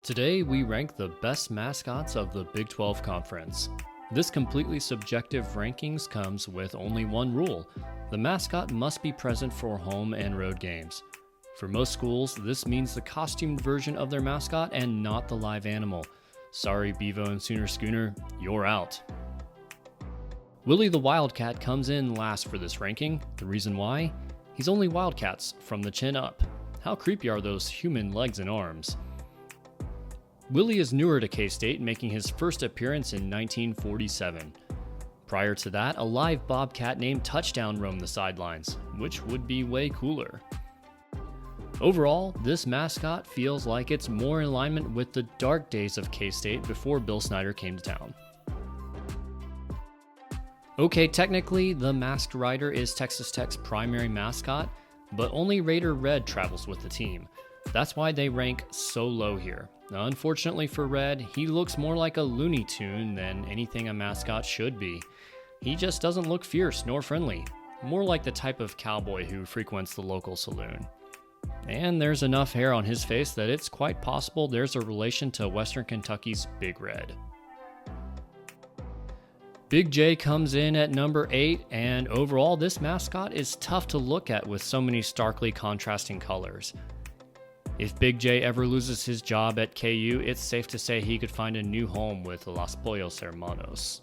Today, we rank the best mascots of the Big 12 Conference. This completely subjective rankings comes with only one rule. The mascot must be present for home and road games. For most schools, this means the costumed version of their mascot and not the live animal. Sorry, Bevo and Sooner Schooner, you're out. Willie the Wildcat comes in last for this ranking. The reason why? He's only Wildcats from the chin up. How creepy are those human legs and arms? Willie is newer to K-State, making his first appearance in 1947. Prior to that, a live bobcat named Touchdown roamed the sidelines, which would be way cooler. Overall, this mascot feels like it's more in alignment with the dark days of K-State before Bill Snyder came to town. Okay, technically, the Masked Rider is Texas Tech's primary mascot, but only Raider Red travels with the team. That's why they rank so low here. Unfortunately for Red, he looks more like a Looney Tune than anything a mascot should be. He just doesn't look fierce nor friendly, more like the type of cowboy who frequents the local saloon. And there's enough hair on his face that it's quite possible there's a relation to Western Kentucky's Big Red. Big J comes in at number 8, and overall this mascot is tough to look at with so many starkly contrasting colors. If Big J ever loses his job at KU, it's safe to say he could find a new home with Los Pollos Hermanos.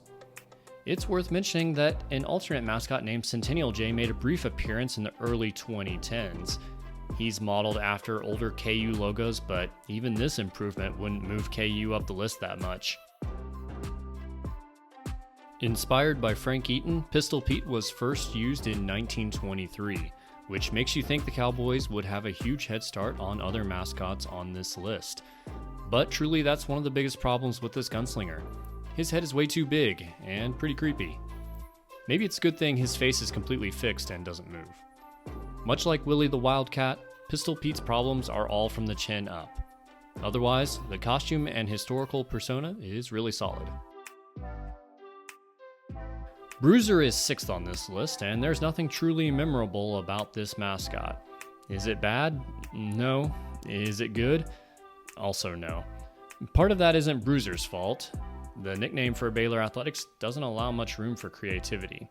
It's worth mentioning that an alternate mascot named Centennial J made a brief appearance in the early 2010s. He's modeled after older KU logos, but even this improvement wouldn't move KU up the list that much. Inspired by Frank Eaton, Pistol Pete was first used in 1923. Which makes you think the Cowboys would have a huge head start on other mascots on this list. But truly, that's one of the biggest problems with this gunslinger. His head is way too big and pretty creepy. Maybe it's a good thing his face is completely fixed and doesn't move. Much like Willie the Wildcat, Pistol Pete's problems are all from the chin up. Otherwise, the costume and historical persona is really solid. Bruiser is 6th on this list, and there's nothing truly memorable about this mascot. Is it bad? No. Is it good? Also no. Part of that isn't Bruiser's fault. The nickname for Baylor Athletics doesn't allow much room for creativity.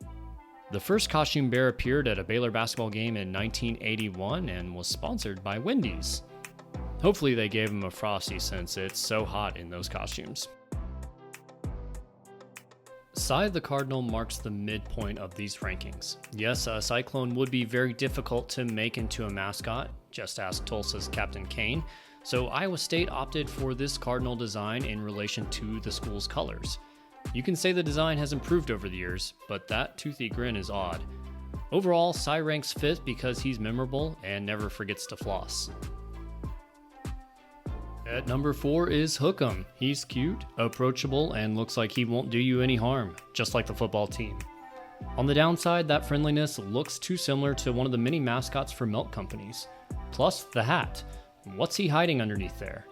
The first costume bear appeared at a Baylor basketball game in 1981 and was sponsored by Wendy's. Hopefully they gave him a Frosty since it's so hot in those costumes. Cy the Cardinal marks the midpoint of these rankings. Yes, a Cyclone would be very difficult to make into a mascot, just ask Tulsa's Captain Kane, so Iowa State opted for this Cardinal design in relation to the school's colors. You can say the design has improved over the years, but that toothy grin is odd. Overall, Cy ranks 5th because he's memorable and never forgets to floss. At number 4 is Hook'em. He's cute, approachable, and looks like he won't do you any harm, just like the football team. On the downside, that friendliness looks too similar to one of the many mascots for milk companies. Plus, the hat. What's he hiding underneath there?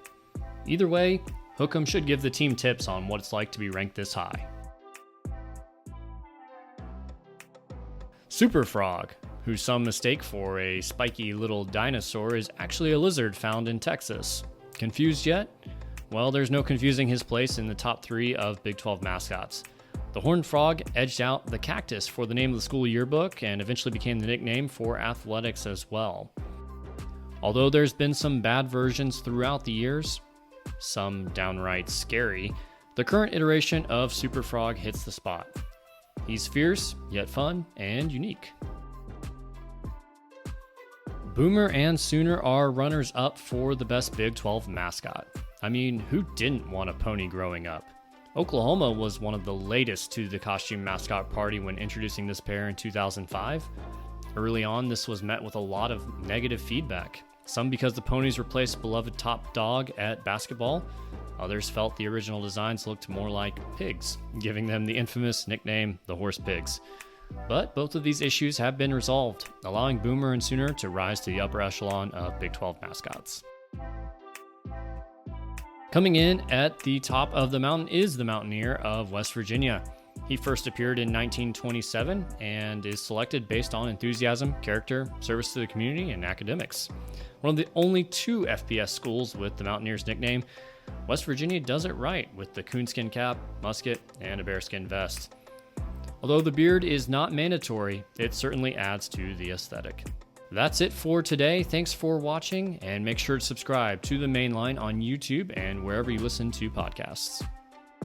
Either way, Hook'em should give the team tips on what it's like to be ranked this high. Super Frog, who some mistake for a spiky little dinosaur, is actually a lizard found in Texas. Confused yet? Well, there's no confusing his place in the top 3 of Big 12 mascots. The horned frog edged out the cactus for the name of the school yearbook and eventually became the nickname for athletics as well. Although there's been some bad versions throughout the years, some downright scary, the current iteration of Super Frog hits the spot. He's fierce, yet fun, and unique. Boomer and Sooner are runners-up for the best Big 12 mascot. I mean, who didn't want a pony growing up? Oklahoma was one of the latest to the costume mascot party when introducing this pair in 2005. Early on, this was met with a lot of negative feedback. Some because the ponies replaced beloved top dog at basketball. Others felt the original designs looked more like pigs, giving them the infamous nickname, the Horse Pigs. But both of these issues have been resolved, allowing Boomer and Sooner to rise to the upper echelon of Big 12 mascots. Coming in at the top of the mountain is the Mountaineer of West Virginia. He first appeared in 1927 and is selected based on enthusiasm, character, service to the community, and academics. One of the only 2 FBS schools with the Mountaineers nickname, West Virginia does it right with the coonskin cap, musket, and a bearskin vest. Although the beard is not mandatory, it certainly adds to the aesthetic. That's it for today. Thanks for watching, and make sure to subscribe to The Mainline on YouTube and wherever you listen to podcasts.